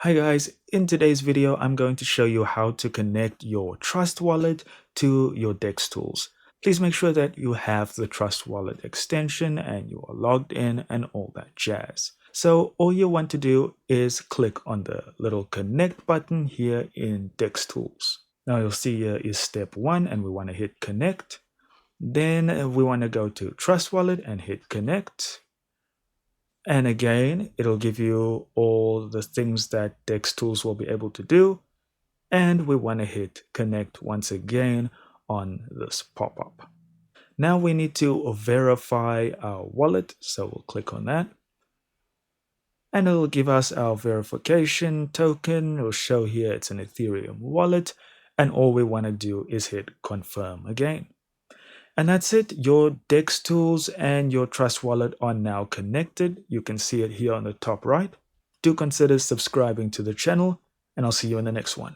Hi guys, in today's video I'm going to show you how to connect your Trust Wallet to your Dextools. Please make sure that you have the Trust Wallet extension and you are logged in and all that jazz. So all you want to do is click on the little connect button here in Dextools. Now you'll see here is step 1 and we want to hit connect. Then we want to go to Trust Wallet and hit connect. And again, it'll give you all the things that Dextools will be able to do. And we want to hit connect once again on this pop-up. Now we need to verify our wallet. So we'll click on that. And it'll give us our verification token. It'll show here it's an Ethereum wallet. And all we want to do is hit confirm again. And that's it. Your Dextools and your Trust Wallet are now connected. You can see it here on the top right. Do consider subscribing to the channel, and I'll see you in the next one.